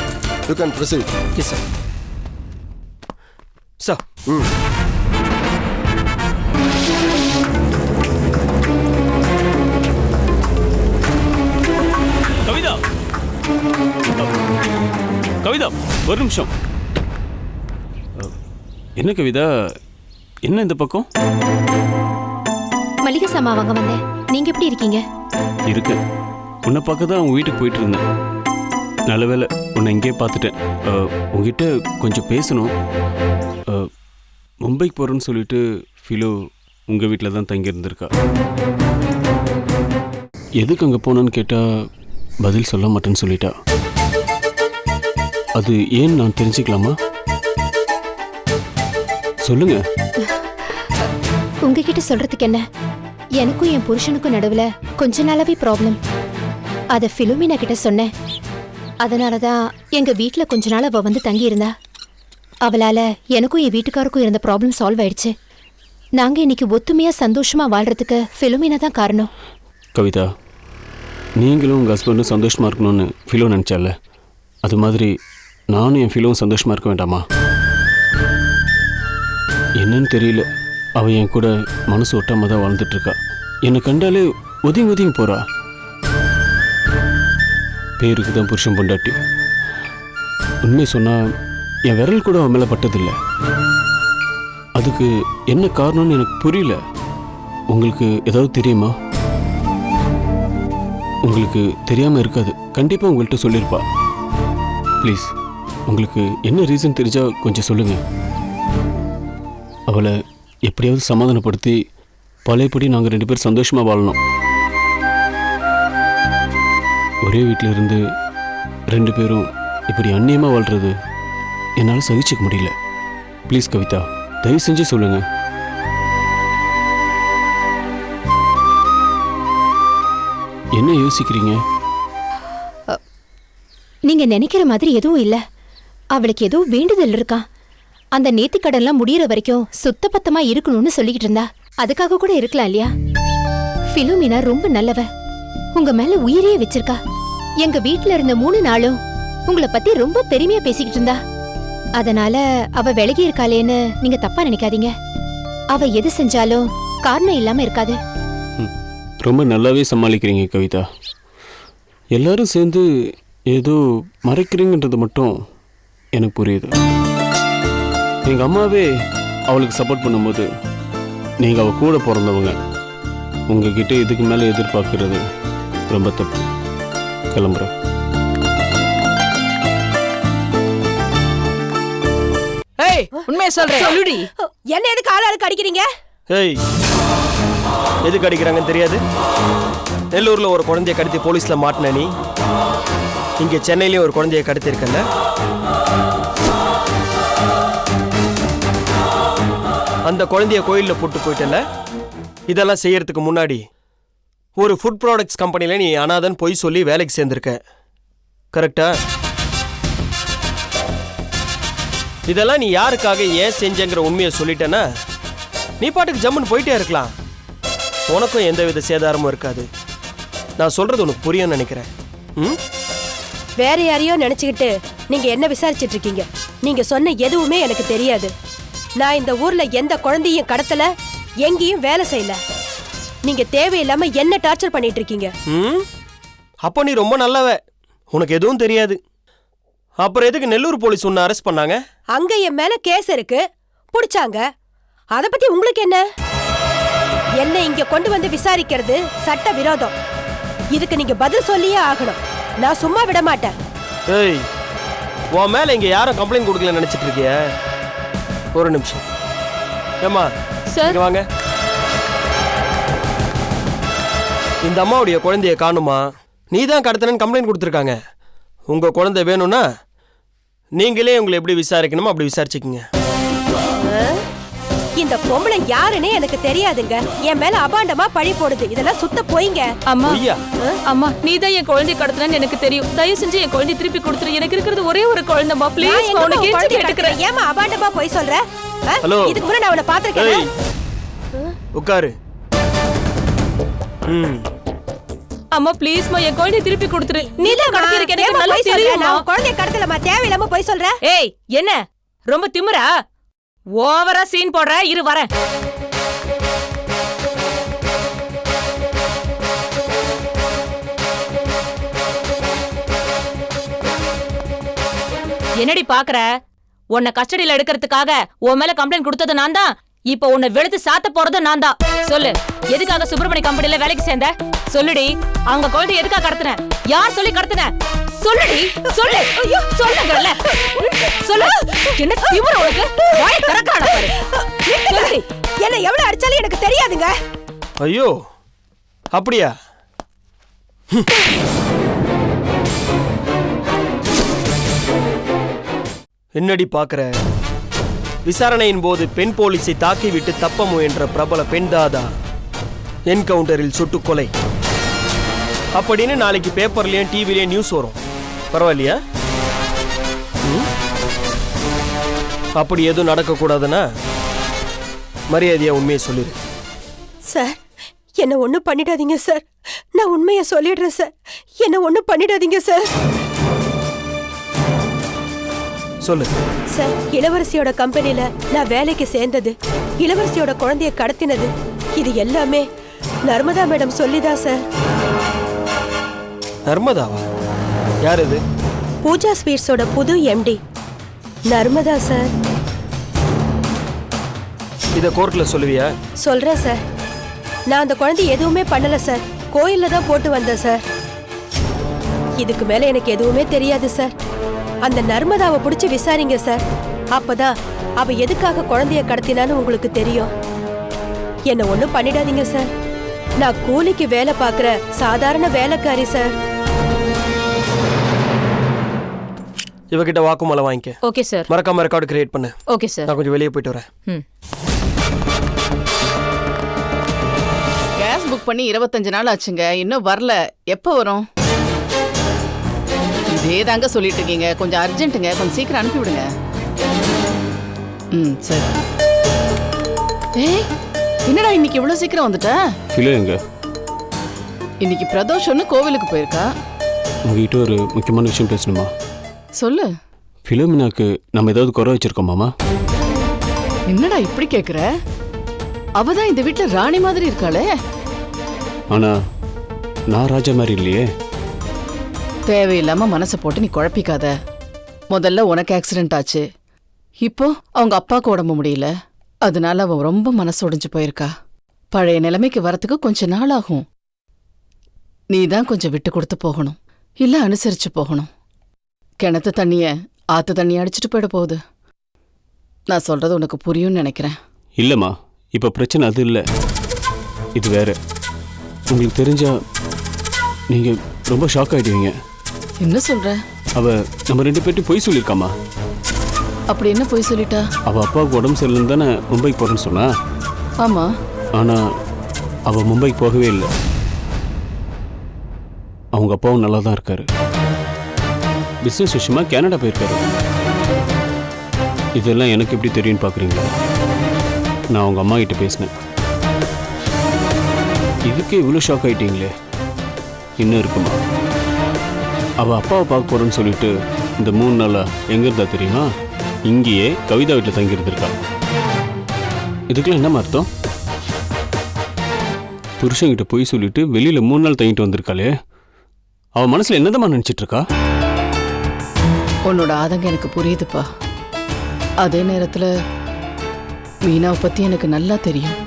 You can proceed. Yes sir. Sir. Kavitha, Kavitha, ஒரு நிமிஷம். என்ன கவிதா, என்ன இந்த பக்கம்? மளிகை சாமான் வாங்க வந்தேன். நீங்க எப்படி இருக்கீங்க? இருக்கு. உன்னை பார்க்க தான் உங்க வீட்டுக்கு போயிட்டு இருந்தேன். நல்ல வேலை உன்னை இங்கேயே பார்த்துட்டேன். உங்ககிட்ட கொஞ்சம் பேசணும். மும்பைக்கு போகிறேன்னு சொல்லிட்டு ஃபிலோ உங்கள் வீட்டில் தான் தங்கியிருந்திருக்கா. எதுக்கு அங்கே போனான்னு கேட்டால் பதில் சொல்ல மாட்டேன்னு சொல்லிட்டா. அது ஏன் நான் தெரிஞ்சுக்கலாமா? சொல்லுங்க. உங்ககிட்ட சொல்றதுக்கு என்ன? எனக்கும் என் புருஷனுக்கும் நடுவுல கொஞ்ச நாளாவே ப்ராப்ளம். அத ஃபிலோமினா கிட்ட சொன்னேன். அதனாலதான் எங்க வீட்டுல கொஞ்ச நாள் அவ வந்து தங்கி இருந்தா. அவளால எனக்கும் என் வீட்டுக்காருக்கும் இருந்த ப்ராப்ளம் சால்வ் ஆயிடுச்சு. நாங்க இன்னைக்கு ஒத்துமையா சந்தோஷமா வாழ்றதுக்கு ஃபிலோமினா தான் காரணம். கவிதா, நீங்களும் உங்கள் ஹஸ்பண்டும் சந்தோஷமாக இருக்கணும்னு ஃபிலோ நினச்சால, அது மாதிரி நானும் என் ஃபிலோவும் சந்தோஷமாக இருக்க வேண்டாமா? என்னன்னு தெரியல, அவள் என் கூட மனசு ஒட்டாமல் தான் வாழ்ந்துட்டுருக்கா. என்னை கண்டாலே ஒதுங்கி ஒதுங்கி போகிறா. பேருக்கு தான் புருஷன் பொண்டாட்டி. உண்மை சொன்னால் என் விரல் கூட அவன் மேலே பட்டதில்லை. அதுக்கு என்ன காரணம்னு எனக்கு புரியல. உங்களுக்கு ஏதாவது தெரியுமா? உங்களுக்கு தெரியாமல் இருக்காது, கண்டிப்பாக உங்கள்கிட்ட சொல்லியிருப்பா. ப்ளீஸ், உங்களுக்கு என்ன ரீசன் தெரிஞ்சால் கொஞ்சம் சொல்லுங்கள். அவளை எப்படியாவது சமாதானப்படுத்தி பழையபடி நாங்கள் 2 பேரும் சந்தோஷமாக வாழணும். ஒரே வீட்டில் இருந்து 2 பேரும் இப்படி அந்நியமாக வாழ்கிறது என்னால் சகிச்சிக்க முடியல. ப்ளீஸ் கவிதா, தயவு செஞ்சு சொல்லுங்கள். என்ன யோசிக்கிறீங்க? நீங்க நினைக்கிற மாதிரி எதுவும் இல்ல. அவளுக்கு ஏதோ வேண்டுதல் இருக்கா. அந்த நேத்திக்கடன்லாம் முடியற வரைக்கும் சுத்தபத்தமா இருக்கணும்னு சொல்லிக்கிட்டு இருந்தா. அதுக்காக கூட இருக்கலாம் இல்லையா? ஃபிலோமினா ரொம்ப நல்லவ. உங்க மேல உயிரையே வச்சிருக்கா. எங்க வீட்டுல இருந்த 3 நாளும் உங்களை பத்தி ரொம்ப பெருமையா பேசிக்கிட்டு இருந்தா. அதனால அவ விலகி இருக்காளேன்னு நீங்க தப்பா நினைக்காதீங்க. அவ எது செஞ்சாலும் காரணம் இல்லாம இருக்காது. ரொம்ப நல்லாவே சமாளிக்கிறீங்க கவிதா. எல்லாரும் சேர்ந்து ஏதோ மறைக்கிறீங்கன்றது மட்டும் எனக்கு புரியுது. எங்கள் அம்மாவே அவளுக்கு சப்போர்ட் பண்ணும்போது நீங்கள் அவள் கூட பிறந்தவங்க. உங்ககிட்ட இதுக்கு மேலே எதிர்பார்க்கறது ரொம்ப தப்பு. கிளம்புறேன். ஏய், உண்மையை சொல்றேன். சொல்லுடி. என்ன எதுக்கு ஆளாளுக்கு அடிக்கிறீங்க? ஏய், எதுக்கு அடிக்கிறாங்கன்னு தெரியாது? நெல்லூரில் ஒரு குழந்தைய கடத்தி போலீஸில் மாட்டின நீ, இங்கே சென்னையிலேயும் ஒரு குழந்தைய கடத்திருக்கல. அந்த குழந்தைய கோயிலில் போட்டு போயிட்டல. இதெல்லாம் செய்யறதுக்கு முன்னாடி ஒரு ஃபுட் ப்ராடக்ட்ஸ் கம்பெனியில் நீ அனாதன் போய் சொல்லி வேலைக்கு சேர்ந்துருக்க. கரெக்டா? இதெல்லாம் நீ யாருக்காக ஏன் செஞ்சங்கிற உண்மையை சொல்லிட்டேன்னா நீ பாட்டுக்கு ஜம்முன்னு போயிட்டே இருக்கலாம். உனக்கும் எந்தவித சேதாரமும் இருக்காது. நான் சொல்றது உனக்கு புரியும்னு நினைக்கிறேன். வேற யாரையோ நினைச்சுக்கிட்டு நீங்க என்ன விசாரிச்சிட்டு இருக்கீங்க? நீங்க சொன்ன எதுவுமே எனக்கு தெரியாது. நான் இந்த ஊர்ல எந்த குழந்தையும் கடத்தல, எங்கேயும் வேலை செய்யல. நீங்க தேவையில்லாம என்ன டார்ச்சர் பண்ணிட்டு இருக்கீங்க. அப்போ நீ ரொம்ப நல்லவ, உனக்கு எதுவும் தெரியாது. அப்புறம் எதுக்கு நெல்லூர் போலீஸ் உன்னை அரெஸ்ட் பண்ணாங்க? அங்க என் மேல கேஸ் இருக்கு, புடிச்சாங்க. அத பத்தி உங்களுக்கு என்ன? என்ன இங்க கொண்டு வந்து விசாரிக்கிறது சட்ட விரோதம். இதுக்கு நீங்க பதில் சொல்லியே ஆகணும். நான் சும்மா விட மாட்டேன். ஏய், உன் மேல இங்க யாரும் கம்ப்ளைண்ட் கொடுக்கல நினைச்சிட்டு இருக்கிய? ஒரு நிமிஷம். ஏம்மா சார் வாங்க. இந்த அம்மாவுடைய குழந்தைய காணுமா? நீ தான் கடத்தனன்னு கம்ப்ளைண்ட் கொடுத்துருக்காங்க. உங்க குழந்தை வேணும்னா நீங்களே உங்களை எப்படி விசாரிக்கணுமோ அப்படி விசாரிச்சுக்கீங்க. இந்த பொம்பளை யாருன்னே எனக்கு தெரியாதுங்க. என் மேல அபாண்டமா பழி போடுது. இதெல்லாம் சுத்த போய்ங்க. அம்மா அம்மா, நீ தான் என் குழந்தை கடத்தினு எனக்கு தெரியும். தயவு செஞ்சு என் குழந்தை திருப்பி கொடுத்துரு. எனக்கு இருக்கிறது ஒரே ஒரு குழந்தைமா. ப்ளீஸ் உனக்கு கெஞ்சி கேட்டுக்கிறேன். ஏமா அபாண்டமா போய் சொல்ற? ஹலோ, இதுக்கு முன்ன நான் உன்னை பாத்துர்க்கேன். உட்காரு. அம்மா ப்ளீஸ்மா என் குழந்தை திருப்பி கொடுத்துரு. நீ தான் கடத்திருக்க, எனக்கு நல்லா தெரியும். நான் குழந்தை கடத்தலமா, தேவையில்லாம போய் சொல்ற. ஏய், என்ன ரொம்ப திமிரா? ஓவரா சீன் போடுற. இரு வரேன். என்னடி பாக்குற? உன்னை கஸ்டடியில எடுக்கிறதுக்காக உன் மேல கம்ப்ளைண்ட் கொடுத்தது நான் தான். இப்ப உன்னை வெளுத்து சாத்த போறது நான் தான். சொல்லு, எதுக்காக சுப்பிரமணிய கம்பெனில வேலைக்கு சேர்ந்த? சொல்லுடி, அவங்க குழந்தை எதுக்காக கடத்தின? யார் சொல்லி கடத்தின? சொல்லுடி, சொல்லு. ஐயோ சொல்லுங்கல்ல, சொல்லு. என்ன திமிரு உனக்கு? வாயை திறக்காத பாரு. சொல்லுடி. என்ன எவ்வளவு அடிச்சாலும் எனக்கு தெரியாதுங்க. ஐயோ அப்படியா? என்னடி பாக்குற? விசாரணையின் போது பெண் போலீஸை தாக்கிவிட்டு தப்ப முயன்ற பிரபல பெண் தாதா என்கவுண்டரில் சுட்டுக்கொலை அப்படின்னு நாளைக்கு பேப்பர்லயும் டிவிலயும் நியூஸ் வரும். பரவாயில்லையா? அப்படி எதுவும் நடக்கக்கூடாதுன்னா மரியாதையா உண்மையை சொல்லிடு. சார், என்ன ஒண்ணும் பண்ணிடாதீங்க சார். நான் உண்மையை சொல்லிடுறேன் சார். என்ன ஒண்ணும் பண்ணிடாதீங்க சார். சொல்லு சார். இளவரசியோட கம்பெனில நான் வேலைக்கு சேர்ந்தது, இளவரசியோட குழந்தைய கடத்தினது, இது எல்லாமே நர்மதா மேடம் சொல்லிதான் சார். நர்மதாவா? யார் இது? பூஜா ஸ்வீட்ஸோட புது எம்டி நர்மதா சார். இத கோர்ட்ல சொல்லுவியா? சொல்றேன் சார். நான் அந்த குழந்தை எதுவுமே பண்ணல சார். கோயில்ல தான் போட்டு வந்தேன் சார். இதுக்கு மேல எனக்கு எதுவுமே தெரியாது சார். அந்த நர்மதாவை பிடிச்சி விசாரிங்க சார். அப்பதான் அவ எதுக்காக குழந்தைய கடத்தினான்னு உங்களுக்கு தெரியும். என்ன ஒண்ணும் பண்ணிடாதீங்க சார். நான் கூலிக்கு வேலை பார்க்கிற சாதாரண வேலைக்காரி சார். இவகிட்ட வாக்குமூலம் வாங்கிக்க. Okay sir. மறக்காம ரெக்கார்டு கிரியேட் பண்ணு. Okay sir. நான் கொஞ்சம் வெளியே போயிட்டு வரேன். கேஸ் புக் பண்ணி 25 நாள் ஆச்சுங்க, இன்னும் வரல. எப்போ வரும்? இதே தாங்க சொல்லிட்டு இருக்கீங்க. கொஞ்சம் அர்ஜென்ட்டுங்க, கொஞ்சம் சீக்கிரம் அனுப்பி விடுங்க. சரி. ஏய், என்னடா இன்னைக்கு இவ்வளவு சீக்கிரம் வந்துட்ட? இல்லைங்க, இன்னைக்கு பிரதோஷம்னு கோவிலுக்கு போயிருக்கா. உங்ககிட்ட ஒரு முக்கியமான விஷயம் பேசணுமா? சொல்லு. ஃபிலோமினாக்கு நம்ம ஏதாவது குறை வச்சிருக்கோமாமா? என்னடா இப்படி கேக்குற? அவதான் இந்த வீட்டுல ராணி மாதிரி இருக்காளே. ஆனா நான் ராஜா மாதிரி இல்லையே. தேவையில்லாம மனசை போட்டு நீ குழப்பிக்காத. முதல்ல உனக்கு ஆக்சிடென்ட் ஆச்சு, இப்போ அவங்க அப்பாவுக்கு உடம்பு முடியல, அதனால அவன் ரொம்ப மனசு உடைஞ்சு போயிருக்கா. பழைய நிலைமைக்கு வரத்துக்கு கொஞ்ச நாள் ஆகும். நீ தான் கொஞ்சம் விட்டு கொடுத்து போகணும், இல்ல அனுசரிச்சு போகணும். கிணத்து தண்ணிய ஆத்து தண்ணிய அடிச்சுட்டு போயிட போகுது. நான் சொல்றது உனக்கு புரியும்னு நினைக்கிறேன். இல்லம்மா, இப்ப பிரச்சனை அது இல்லை, இது வேற. உங்களுக்கு தெரிஞ்சா நீங்க ரொம்ப ஷாக் ஆயிடுவீங்க. என்ன சொல்ற? அவ நம்ம 2 பேர்ட்டும் பொய் சொல்லியிருக்காமா. அப்படி என்ன பொய் சொல்லிட்டா? அவ அப்பாவுக்கு உடம்பு சரியில்லைன்னு தானே மும்பைக்கு போறேன்னு சொன்னா. ஆமா. ஆனா அவ மும்பைக்கு போகவே இல்லை. அவங்க அப்பாவும் நல்லா தான் இருக்காரு. பிசினஸ் விஷயமா கனடா போயிருக்காரு. இதெல்லாம் எனக்கு எப்படி தெரியும்னு பார்க்குறீங்களா? நான் அவங்க அம்மா கிட்ட பேசினேன். இதுக்கே இவ்வளோ ஷாக் ஆகிட்டீங்களே. இன்னும் இருக்குமா? அவள் அப்பாவை பார்க்க போகிறேன்னு சொல்லிட்டு இந்த 3 நாளாக எங்கே இருந்தா தெரியுமா? இங்கேயே கவிதா வீட்டில் தங்கியிருந்திருக்கா. இதுக்கெல்லாம் என்ன அர்த்தம்? புருஷன்கிட்ட போய் சொல்லிட்டு வெளியில் 3 நாள் தங்கிட்டு வந்திருக்காளே. அவள் மனசில் என்னதம்மா நினச்சிட்டு இருக்கா? உன்னோட ஆதங்கம் எனக்கு புரியுதுப்பா. அதே நேரத்தில் மீனாவை பற்றி எனக்கு நல்லா தெரியும்.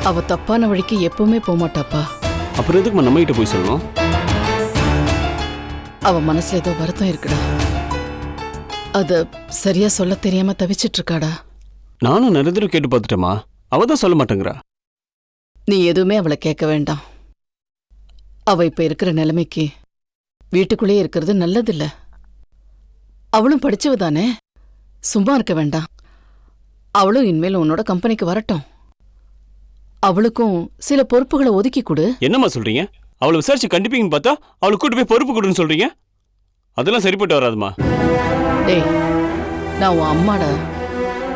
அவ தப்பான வழிக்கு எப்பவுமே போகமாட்டாப்பா. அப்புறம் எதுக்கு நம்ம கிட்ட போய் சொல்லணும்? அவ மனசுல ஏதோ வருத்தம் இருக்குடா. அத சரியா சொல்ல தெரியாம தவிச்சிட்டு இருக்காடா. நானும் நிறைய தடவை கேட்டு பார்த்துட்டேம்மா. அவ தான் சொல்ல மாட்டேங்கிறா. நீ எதுவுமே அவளை கேட்க வேண்டாம். அவ இப்ப இருக்கிற நிலைமைக்கு வீட்டுக்குள்ளேயே இருக்கிறது நல்லதில்ல. அவளும் படிச்சவ தானே, சும்மா இருக்க வேண்டாம். அவளும் இனிமேல் உன்னோட கம்பெனிக்கு வரட்டும். அவளுக்கும் சில பொறுப்புகளை ஒதுக்கி கொடு. என்னம்மா சொல்றீங்க? அவளை விசாரிச்சு கண்டிப்பீங்கன்னு பார்த்தா அவளை கூட்டு போய் பொறுப்பு கொடுன்னு சொல்றீங்க. அதெல்லாம் சரிப்பட்டு வராதுமா. டேய், நான் உன் அம்மாடா.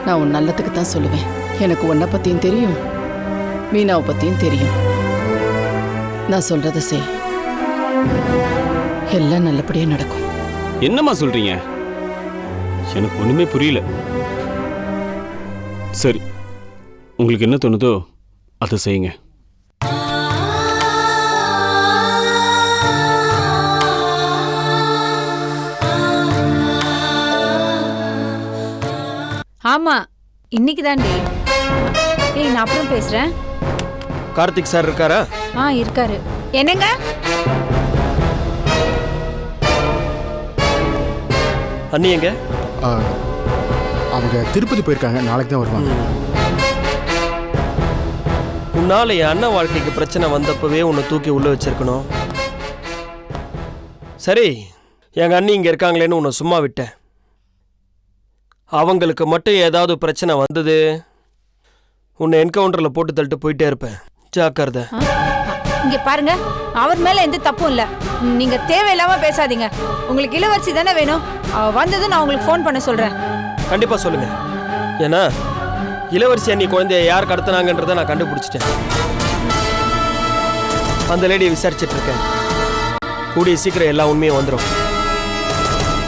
நான் உன் நல்லதுக்கு தான் சொல்லுவேன். எனக்கு உன்னை பத்தியும் தெரியும், மீனாவை பத்தியும் தெரியும். நான் சொல்றத செய், எல்லாம் நல்லபடியா நடக்கும். என்னம்மா சொல்றீங்க? எனக்கு ஒண்ணுமே புரியல. சரி, உங்களுக்கு என்ன தோணுதோ அதை செய்யுங்க. ஆமா, இன்னைக்கு தாண்டி. ஏய், நான் அப்புறம் பேசுறேன். கார்த்திக் சார் இருக்காரா? இருக்காரு. என்னங்க? அண்ணி எங்க? அவங்க திருப்பதி போயிருக்காங்க, நாளைக்கு தான் வருவாங்க. உன்னால என் அண்ணன் வாழ்க்கைக்கு பிரச்சனை வந்தப்பவே உன்னை தூக்கி உள்ள வச்சிருக்கணும். சரி, எங்க அண்ணி இங்க இருக்காங்களேன்னு உன்னை சும்மா விட்டேன். அவங்களுக்கு மட்டும் ஏதாவது பிரச்சனை வந்தது, உன்னை என்கவுண்டர்ல போட்டு தள்ளிட்டு போயிட்டே இருப்பேன். ஜாக்கிரதை. இங்க பாருங்க, அவர் மேல எந்த தப்பும் இல்ல. நீங்க தேவையில்லாம பேசாதீங்க. உங்களுக்கு இளவரசி தானே வேணும். அவ வந்ததும் நான் உங்களுக்கு ஃபோன் பண்ண சொல்றேன். கண்டிப்பா சொல்லுங்க. ஏன்னா இளவரசி அண்ணி குழந்தைய யார் கடத்தினாங்கன்றதை நான் கண்டுபிடிச்சிட்டேன். அந்த லேடியை விசாரிச்சுட்டு இருக்கேன். கூடிய சீக்கிரம் எல்லா உண்மையும் வந்துடும்.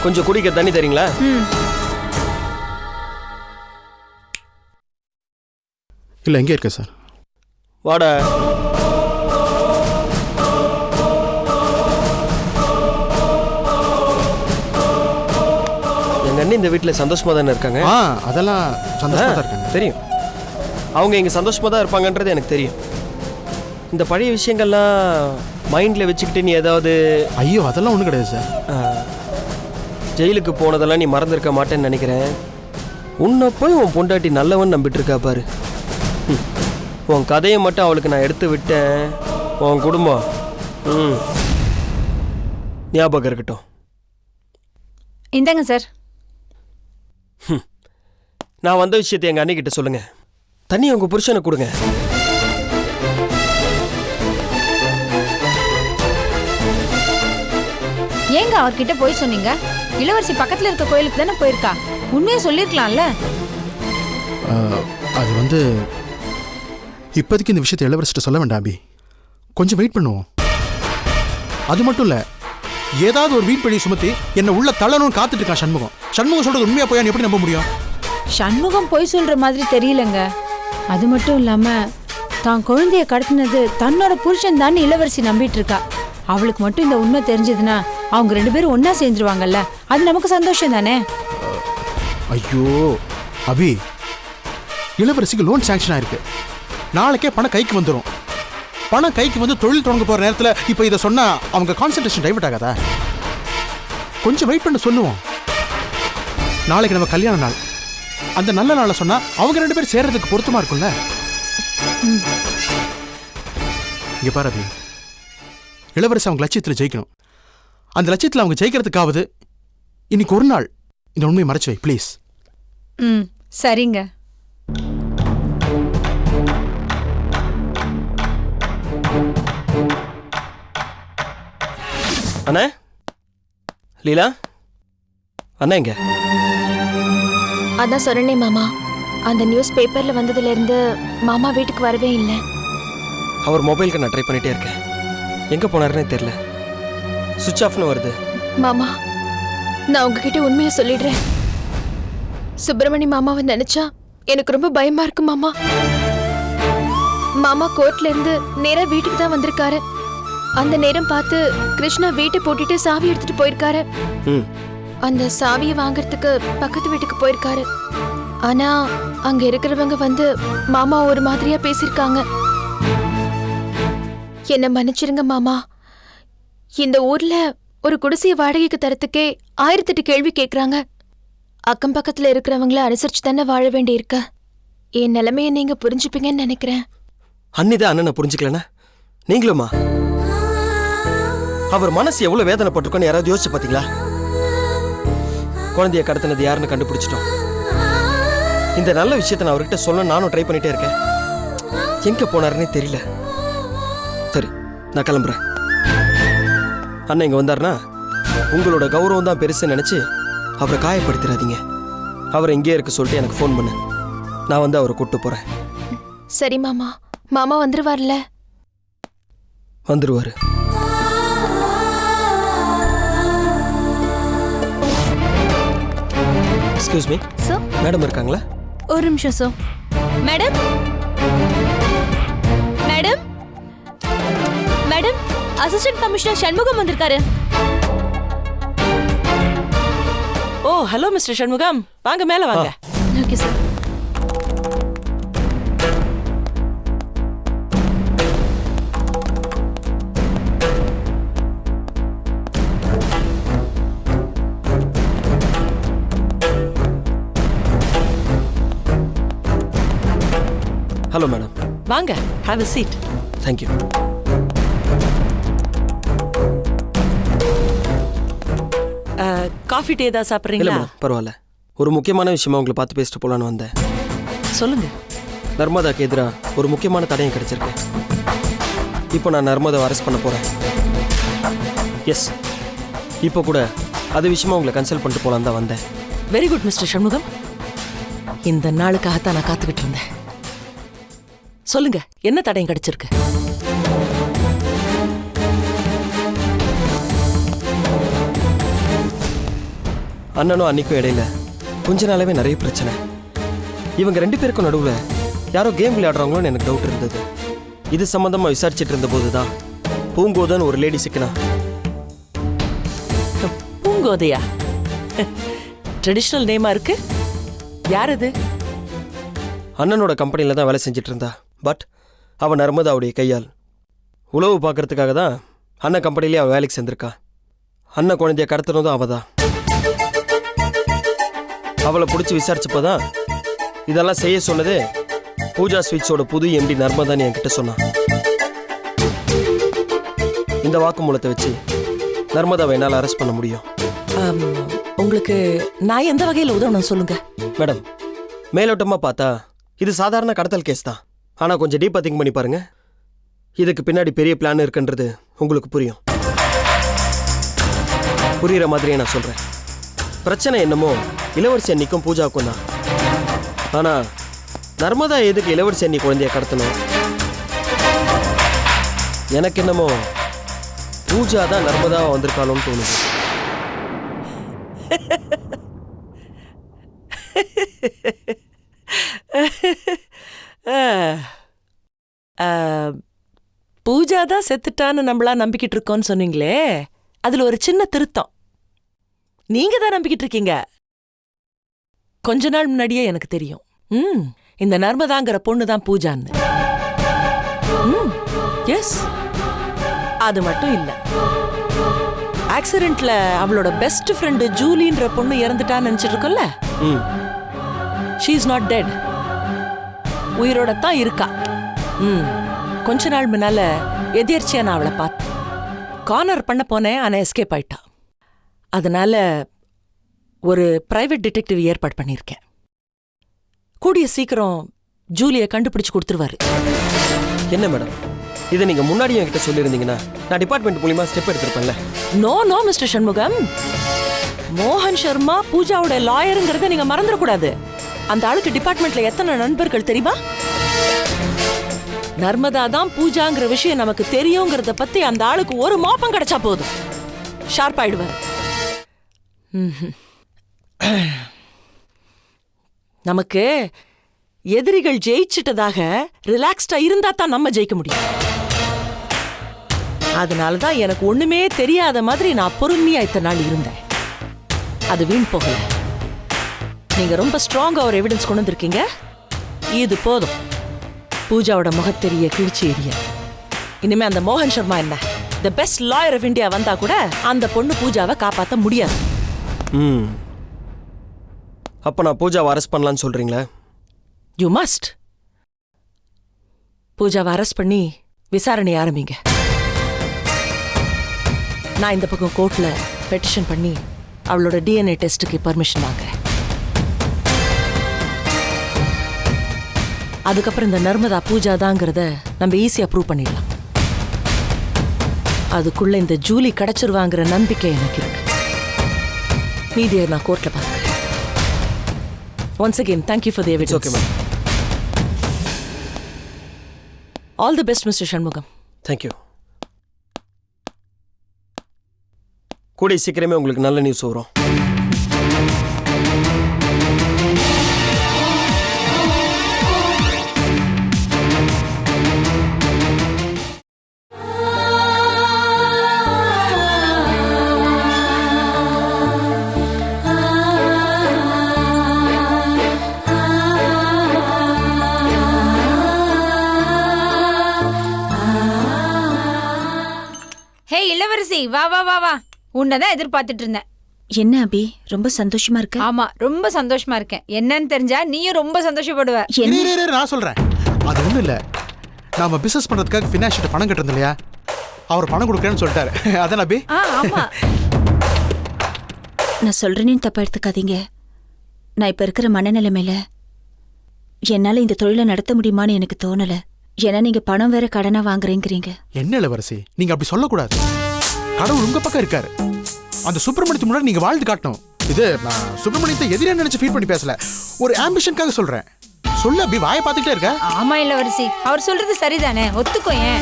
கொஞ்சம் குடிக்க தண்ணி தரீங்களா? இல்லை, எங்கே இருக்க சார்? வாடா. எங்க அண்ணி இந்த வீட்டில் சந்தோஷமா தானே இருக்காங்க? அதெல்லாம் சந்தோஷமா தான் இருக்காங்க. தெரியும். அவங்க இங்கே சந்தோஷமா தான் இருப்பாங்கன்றது எனக்கு தெரியும். இந்த பழைய விஷயங்கள்லாம் மைண்டில் வச்சுக்கிட்டு நீ ஏதாவது... ஐயோ, அதெல்லாம் ஒன்றும் கிடையாது சார். ஜெயிலுக்கு போனதெல்லாம் நீ மறந்துருக்க மாட்டேன்னு நினைக்கிறேன். உன்னை போய் உன் பொண்டாட்டி நல்லவன் நம்பிட்டு இருக்கா பாரு. உன் கதையை மட்டும் அவளுக்கு நான் எடுத்து விட்டேன். உன் குடும்பம் ஞாபகம் இருக்கட்டும். இந்தாங்க சார். நான் வந்த விஷயத்தை எங்க அண்ணிக்கிட்ட சொல்லுங்க. தண்ணி உங்க புருஷனை கொடுங்க. ஏங்க அவர்கிட்ட போய் சொன்னீங்க? இளவரசி பக்கத்துல இருக்க கோயிலுக்கு தானே போயிருக்கா. உண்மையை சொல்லிருக்கலாம்ல. அது வந்து இப்போதைக்கு இந்த விஷயத்தை இளவரசிட்ட சொல்ல வேண்டாம் அபி. கொஞ்சம் வெயிட் பண்ணுவோம். அது மட்டும் இல்லை, ஏதாவது ஒரு வீண் பழி சுமத்தி என்னை உள்ள தள்ளணும்னு காத்துட்டு இருக்கான் சண்முகம். சண்முகம் சொல்றது உண்மையா போயான்னு எப்படி நம்ப முடியும்? சண்முகம் போய் சொல்ற மாதிரி தெரியலங்க. அது மட்டும் இல்லாம தான் குழந்தைய கடத்தினது தன்னோட புருஷன் தான் இளவரசி நம்பிட்டு இருக்கா. அவளுக்கு மட்டும் இந்த உண்மை தெரிஞ்சதுன்னா அவங்க 2 பேரும் ஒன்னா சேர்ந்துருவாங்கல்ல. அது நமக்கு சந்தோஷம் தானே. ஐயோ அபி, இளவரசிக்கு லோன் சாங்ஷன் ஆயிருக்கு. நாளைக்கே பணம் கைக்கு வந்துடும். பணம் கைக்கு வந்து தொழில் தொடங்க போற நேரத்தில் இப்போ இதை சொன்னா அவங்க கான்சென்ட்ரேஷன் டைவர்ட் ஆகாதா? கொஞ்சம் வெயிட் பண்ண சொல்லுவோம். நாளைக்கு நம்ம கல்யாண நாள். அந்த நல்ல நாளை சொன்னா அவங்க 2 பேரும் சேர்றதுக்கு பொருத்தமா இருக்கும்ல. இங்க பாரு அபி, இளவரசி அவங்க லட்சியத்தில் ஜெயிக்கணும். அந்த லட்சியத்தில் அவங்க ஜெயிக்கிறதுக்காவது இன்னைக்கு ஒரு நாள் இந்த உண்மையை மறைச்சு வை ப்ளீஸ். சரிங்க. அண்ணா, லீலா அண்ணா எங்க? அதான் சொன்னேனே மாமா, அந்த நியூஸ் பேப்பர்ல வந்ததுல இருந்து மாமா வீட்டுக்கு வரவே இல்லை. அவர் மொபைலுக்கு நான் ட்ரை பண்ணிட்டே இருக்கேன். எங்கே போனாருன்னே தெரியல. சுவிட்ச் ஆஃப்னு வருது. மாமா, நான் உங்ககிட்ட உண்மையை சொல்லிடுறேன். சுப்பிரமணி மாமாவை நினைச்சா எனக்கு ரொம்ப பயமா இருக்கு மாமா. மாமா கோர்ட்ல இருந்து நேரா வீட்டுக்கு தான் வந்திருக்காரு. அந்த நேரம் பார்த்து கிருஷ்ணா வீட்டை போட்டுட்டு சாவி எடுத்துட்டு போயிருக்காரு. அந்த சாவியை வாங்கறதுக்கு பக்கத்து வீட்டுக்கு போயிருக்காரு. ஆனா அங்க இருக்கிறவங்க வந்து மாமா ஒரு மாதிரியா பேசிருக்காங்க. என்ன மன்னிச்சிருங்க மாமா. இந்த ஊர்ல ஒரு குடிசைய வாடகைக்கு தரத்துக்கே 1008 கேள்வி கேக்குறாங்க. அக்கம் பக்கத்துல இருக்கிறவங்கள அனுசரிச்சு தானே வாழ வேண்டி இருக்க. என் நிலைமைய நீங்க புரிஞ்சுப்பீங்கன்னு நினைக்கிறேன். அன்னிதான் அண்ணனை புரிஞ்சுக்கலனா நீங்களுமா? அவர் மனசு எவ்வளவு வேதனைப்பட்டிருக்கோன்னு யாராவது யோசிச்சு பாத்தீங்களா? குழந்தைய கடத்தினது யாருன்னு கண்டுபிடிச்சிட்டோம். இந்த நல்ல விஷயத்த நான் அவர்கிட்ட சொல்ல நானும் ட்ரை பண்ணிட்டே இருக்கேன். எங்க போனாருன்னே தெரியல. சரி, நான் கிளம்புறேன். அண்ணன் இங்க வந்தாருன்னா உங்களோட கௌரவம் தான் பெருசு நினைச்சு அவரை காயப்படுத்திடாதீங்க. அவரை இங்கே இருக்க சொல்லிட்டு எனக்கு ஃபோன் பண்ணு. நான் வந்து அவரை கூப்பிட்டு போறேன். சரி மாமா. மாமா வந்துருவார்ல? வந்துருவாரு. Excuse me sir. மேடம் இருக்காங்களா? ஒரு நிமிஷம் sir. Madam, madam, madam, assistant commissioner Shanmugam வந்திருக்காரு. ஓ, ஹலோ மிஸ்டர் சண்முகம், வாங்க மேல வாங்க. Okay sir. Hello madam. வாங்க, have a seat. Thank you. Coffee tea ஏதாவது இல்லை சாப்பிட்றீங்களா? மேடம், பரவாயில்ல. ஒரு முக்கியமான விஷயமா உங்களை பார்த்து பேசிட்டு போலான்னு வந்தேன். சொல்லுங்க. நர்மதாக்கு எதிராக ஒரு முக்கியமான தடயம் கிடைச்சிருக்கு. இப்போ நான் நர்மதாவை அரெஸ்ட் பண்ண போகிறேன். எஸ், இப்போ கூட அது விஷயமா உங்களை கன்சல்ட் பண்ணிட்டு போலான்னு தான் வந்தேன். Very good mister Shanmugam. இந்த நாளுக்காகத்தான் நான் காத்துக்கிட்டு இருந்தேன். சொல்லுங்க, என்ன தடயம் கிடைச்சிருக்கு? அண்ணனும் அன்னிக்கும் இடையில கொஞ்ச நாளாவே நிறைய பிரச்சனை. இவங்க 2 பேருக்கும் நடுவில் யாரோ கேம் விளையாடுறாங்களோன்னு எனக்கு டவுட் இருந்தது. இது சம்பந்தமா விசாரிச்சுட்டு இருந்த போதுதான் பூங்கோதன்னு ஒரு லேடி சிக்கினா. பூங்கோதையா? ட்ரெடிஷ்னல் நேமா இருக்கு. யார் அது? அண்ணனோட கம்பெனியில் தான் வேலை செஞ்சுட்டு இருந்தா. பட் அவன் நர்மதாவுடைய கையால் உளவு பார்க்கறதுக்காக தான் அண்ணன் கம்பெனிலேயே அவள் வேலைக்கு சேர்ந்திருக்கா. அண்ணன் குழந்தைய கடத்தினதும் அவள் தான். அவளை பிடிச்சி விசாரிச்சப்பதான் இதெல்லாம் செய்ய சொன்னதே பூஜா ஸ்வீட்ஸோட புது எம்டி நர்மதான்னு என்கிட்ட சொன்னான். இந்த வாக்குமூலத்தை வச்சு நர்மதாவை என்னால் அரெஸ்ட் பண்ண முடியும். உங்களுக்கு நான் எந்த வகையில் உதவணும் சொல்லுங்க. மேடம், மேலோட்டமாக பார்த்தா இது சாதாரண கடத்தல் கேஸ் தான். ஆனால் கொஞ்சம் டீப்பாக திங்க் பண்ணி பாருங்க. இதுக்கு பின்னாடி பெரிய பிளான் இருக்குன்றது உங்களுக்கு புரியும். புரியுற மாதிரியே நான் சொல்கிறேன். பிரச்சனை என்னமோ இளவரசி அன்னிக்கும் பூஜாவுக்கும் தான். ஆனால் நர்மதா எதுக்கு இளவரசி அன்னி குழந்தைய கடத்தணும்? எனக்கு என்னமோ பூஜா தான் நர்மதாவை வந்திருக்காளோன்னு தோணுது. பூஜா தான் செத்துட்டான்னு நம்மளா நம்பிக்கிட்டு இருக்கோம்னு சொன்னீங்களே, அதுல ஒரு சின்ன திருத்தம். நீங்க தான் நம்பிக்கிட்டு இருக்கீங்க. கொஞ்ச நாள் முன்னாடியே எனக்கு தெரியும். இந்த நர்மதாங்கிற பொண்ணு தான் பூஜான்னு. எஸ், அது மட்டும் இல்ல, ஆக்சிடென்ட்ல அவளோட பெஸ்ட் ஃப்ரெண்டு ஜூலின்ற பொண்ணு இறந்துட்டான்னு நினைச்சிட்டு இருக்கோம்ல, ஷீ இஸ் நாட் டெட். உயிரோட தான் இருக்கா. கொஞ்ச நாள் முன்னால எதிர்ச்சியா நான் அவளை பார்த்தேன். கார்னர் பண்ண போனேன், ஆனா எஸ்கேப் ஆயிட்டா. அதனால ஒரு பிரைவேட் டிடெக்டிவ் ஏற்பாடு பண்ணியிருக்கேன். கூடிய சீக்கிரம் ஜூலியை கண்டுபிடிச்சு கொடுத்துருவாரு. என்ன மேடம், இதை நீங்க முன்னாடியே என்கிட்ட சொல்லியிருந்தீங்கன்னா நான் டிபார்ட்மெண்ட் மூலியமா ஸ்டெப் எடுத்திருப்பேன்ல. நோ நோ மிஸ்டர் சண்முகம், மோகன் சர்மா பூஜாவோட லாயருங்கிறத நீங்க மறந்துடக்கூடாது. அந்த ஆளுக்கு டிபார்ட்மெண்ட்ல எத்தனை நண்பர்கள் தெரியுமா? நர்மதா தான் பூஜாங்கிற விஷயம் நமக்கு தெரியுங்கிறத பத்தி அந்த ஆளுக்கு ஒரு மோப்பம் கிடைச்சா போதும், ஷார்ப் ஆயிடுவார். நமக்கு எதிரிகள் ஜெயிச்சிட்டதாக ரிலாக்ஸ்டா இருந்தா தான் நம்ம ஜெயிக்க முடியும். அதனாலதான் எனக்கு ஒண்ணுமே தெரியாத மாதிரி நான் பொறுமையா இத்தனை நாள் இருந்தேன். அது வீண் போகல. நீங்க ரொம்ப ஸ்ட்ராங்கா ஒரு எவிடன்ஸ் கொண்டு வந்திருக்கீங்க. இது போதும் பூஜாவோட முகத்தெரிய கிழிச்சி எரிய. இனிமே அந்த மோகன் சர்மா என்ன the best lawyer of India வந்தா கூட அந்த பொண்ணு பூஜாவை காப்பாற்ற முடியாது. அப்ப நான் பூஜாவை அரெஸ்ட் பண்ணலான்னு சொல்றீங்களா? You must. பூஜாவை அரெஸ்ட் பண்ணி விசாரணை ஆரம்பிங்க. நான் இந்த பக்கம் கோர்ட்ல பெட்டிஷன் பண்ணி அவளோட டிஎன்ஏ டெஸ்ட்டுக்கு பர்மிஷன் வாங்குறேன். அதுக்கப்புறம் இந்த நர்மதா பூஜா தாங்கிறத நம்ம ஈஸியா ப்ரூவ் பண்ணிடலாம். அதுக்குள்ள இந்த ஜூலி கிடைச்சிருவாங்கிற நம்பிக்கை எனக்கு இருக்கு. மீதியை நான் கோர்ட்ல பார்க்கிறேன். Once again thank you for the evidence. Okay ma'am. All the best mister Shanmugam. Thank you. கூடிய சீக்கிரமே உங்களுக்கு நல்ல நியூஸ் வரும். ஹே இளவரசி, வா வா வா வா. உன்னதான் எதிர்பார்த்துட்டு இருந்தேன். என்ன அபி, ரொம்ப சந்தோஷமா இருக்க? ஆமா, ரொம்ப சந்தோஷமா இருக்கேன். என்னன்னு தெரிஞ்சா நீயும் ரொம்ப சந்தோஷப்படுவ. நான் சொல்றேன், அது ஒண்ணும் இல்ல. நாம பிசினஸ் பண்றதுக்காக ஃபினான்ஷியல் பணம் கட்டுறது இல்லையா, அவர் பணம் கொடுக்கறேன்னு சொல்லிட்டாரு. அதான் அபி. ஆமா. நான் சொல்றேன்னு தப்பா எடுத்துக்காதீங்க. நான் இப்ப இருக்கிற மனநிலைமையில என்னால இந்த தொழிலை நடத்த முடியுமான்னு எனக்கு தோணல. ஏன்னா நீங்க பணம் வேற கடனா வாங்குறீங்கிறீங்க. என்ன இளவரசி, நீங்க அப்படி சொல்லக்கூடாது. கடவுள் உங்க பக்கம் இருக்காரு. அந்த சுப்பிரமணியத்துக்கு முன்னாடி நீங்க வாழ்ந்து காட்டணும். இது நான் சுப்பிரமணியத்தை எதிரே நினைச்சு ஃபீல் பண்ணி பேசல, ஒரு ஆம்பிஷனுக்காக சொல்றேன். சொல்ல அப்படி வாயை பார்த்துக்கிட்டே இருக்க. ஆமா இளவரசி, அவர் சொல்றது சரிதானே, ஒத்துக்கோ. ஏன்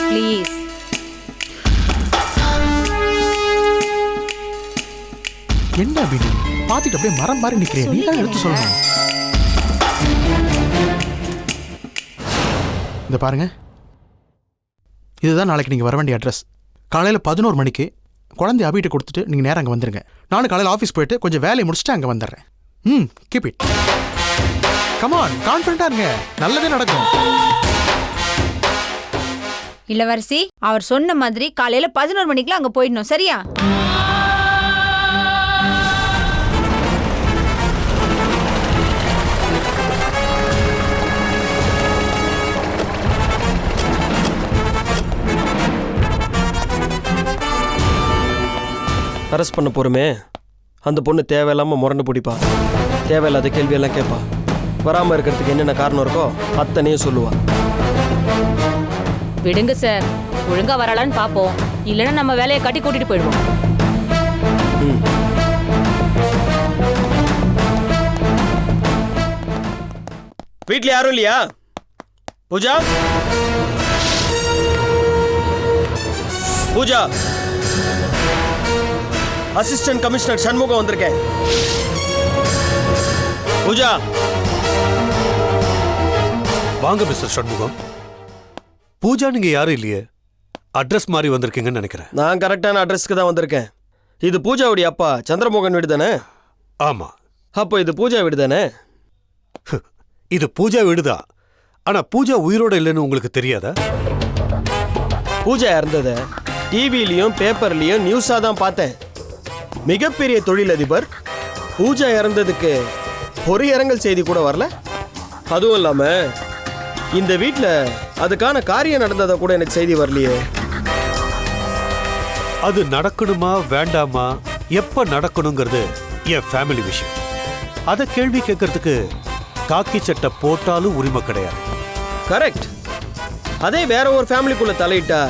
ப்ளீஸ். என்ன அப்படி பார்த்துட்டு அப்படியே மரம் மாதிரி நிக்கிறேன். நீ தான் எடுத்து சொல்லணும். இந்த பாருங்க, இதுதான் நாளைக்கு நீங்க வர வேண்டிய அட்ரஸ். காலையில் 11 மணிக்கு குழந்தை அபிகிட்ட கொடுத்துட்டு நீங்க நேரம் அங்கே வந்துருங்க. நானும் காலையில் ஆஃபீஸ் போயிட்டு கொஞ்சம் வேலையை முடிச்சுட்டு அங்கே வந்துடுறேன். Keep it. கமான், கான்ஃபிடண்டா இருங்க, நல்லதே நடக்கும். இளவரசி, அவர் சொன்ன மாதிரி காலையில 11 மணிக்குலாம் அங்க போயிடணும், சரியா? அரெஸ்ட் பண்ண போறோமே, அந்த பொண்ணு தேவையில்லாமல் முரண்டு பிடிப்பா, தேவையில்லாத கேள்வியெல்லாம் கேட்பா. வராமல் இருக்கிறதுக்கு என்னென்ன காரணம் இருக்கோ அத்தனையும் சொல்லுவா. விடுங்க சார், ஒழுங்கா வரலான்னு பார்ப்போம். இல்லைன்னா நம்ம வேலையை கட்டி கூட்டிட்டு போயிடுவோம். வீட்டில் யாரும் இல்லையா பூஜா? பூஜா, அசிஸ்டன்ட் கமிஷனர் சண்முகம் வந்திருக்கேன். பூஜா. வாங்க மிஸ்டர் சண்முகம். பூஜா நீங்க யாரும் இல்லையே, அட்ரஸ் மாதிரி வந்திருக்கீங்கன்னு நினைக்கிறேன். நான் கரெக்டான அட்ரஸ்க்கு தான் வந்திருக்கேன். இது பூஜாவுடைய அப்பா சந்திரமோகன் வீடு தானே? ஆமா. அப்போ இது பூஜா வீடு தானே? இது பூஜா வீடுதான். ஆனா பூஜா உயிரோட இல்லைன்னு உங்களுக்கு தெரியாதா? பூஜா இறந்தத டிவிலையும் பேப்பர்லயும் நியூஸா தான் பார்த்தேன். மிகப்பெரிய தொழிலதிபர் பூஜா இறந்ததுக்கு ஒரு இரங்கல் செய்தி கூட வரல. அதுவும் இல்லாம இந்த வீட்டில் அதுக்கான காரியம் நடந்ததை கூட எனக்கு செய்தி வரலையே. அது நடக்கணுமா வேண்டாமா, எப்ப நடக்கணுங்கிறது என் ஃபேமிலி விஷயம். அதை கேள்வி கேட்கறதுக்கு காக்கி சட்டை போட்டாலும் உரிமை கிடையாது. கரெக்ட். அதே வேற ஒரு ஃபேமிலிக்குள்ள தலையிட்டா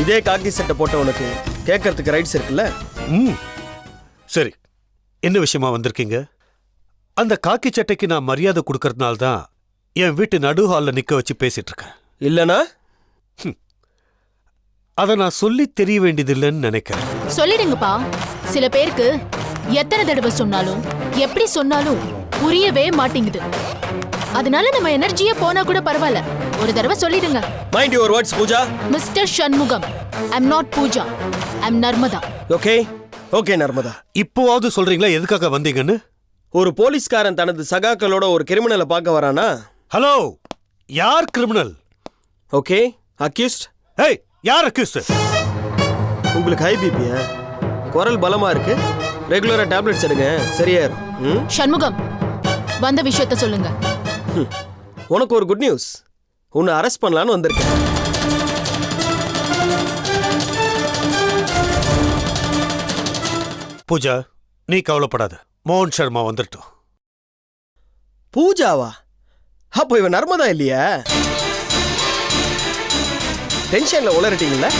இதே காக்கி சட்டை போட்டவனுக்கு கேட்கறதுக்கு ரைட்ஸ் இருக்குல்ல? சரி, என்ன விஷயமா வந்திருக்கீங்க? அந்த காக்கி சட்டைக்கு நான் மரியாதை கொடுக்கறதுனால தான் என் வீட்டு நடு ஹாலில் நிற்க வச்சு பேசிட்டு இருக்கேன். இல்லனா அதை நான் சொல்லி தெரிய வேண்டியதில்லைன்னு நினைக்கிறேன். சொல்லிடுங்கப்பா. சில பேருக்கு எத்தனை தடவை சொன்னாலும் எப்படி சொன்னாலும் புரியவே மாட்டேங்குது. அதனால நம்ம எனர்ஜியே போனா கூட பரவாயில்ல, ஒரு தடவை சொல்லிடுங்க. Mind your words Pooja. Mister Shanmugam, I am not Pooja, I am Narmada. Okay okay Narmada. இப்போவாவது சொல்றீங்களா எதுக்காக வந்தீங்கன்னு? ஒரு போலீஸ்காரன் தனது சகாக்களோட ஒரு கிரிமினலை பார்க்க வரானா? ஹலோ, யார் கிரிமினல்? Okay, accused. ஏய், யார் அக்யூஸ்ட்? உங்களுக்கு ஹை பிபியா? குரல் பலமா இருக்கு. ரெகுலரா டேப்லெட்ஸ் எடுங்க, சரியாயிரும். சண்முகம், வந்த விஷயத்த சொல்லுங்க. உனக்கு ஒரு குட் நியூஸ். உன்னை அரெஸ்ட் பண்ணலான்னு வந்திருக்கேன். பூஜா, நீ கவலைப்படாத. மோகன் சர்மா வந்துட்டோம். பூஜாவா? அப்போ இவன் நர்மதா இல்லையா? டென்ஷன்ல உளறிட்டீங்களா?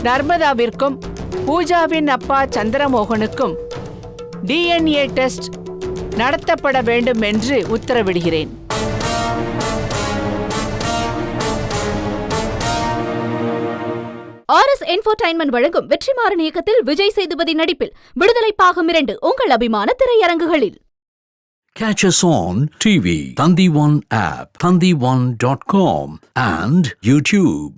நர்மதாவிற்கும் பூஜாவின் அப்பா சந்திரமோகனுக்கும் டிஎன்ஏ டெஸ்ட் நடத்தப்பட வேண்டும் என்று உத்தரவிடுகிறேன். RS என்டர்டெயின்மென்ட் வழங்கும் வெற்றிமாறன் இயக்கத்தில் விஜய் சேதுபதி நடிப்பில் விடுதலை பாகம் 2 உங்கள் அபிமான திரையரங்குகளில். Catch us on TV, Thandivan app, thandivan.com and YouTube.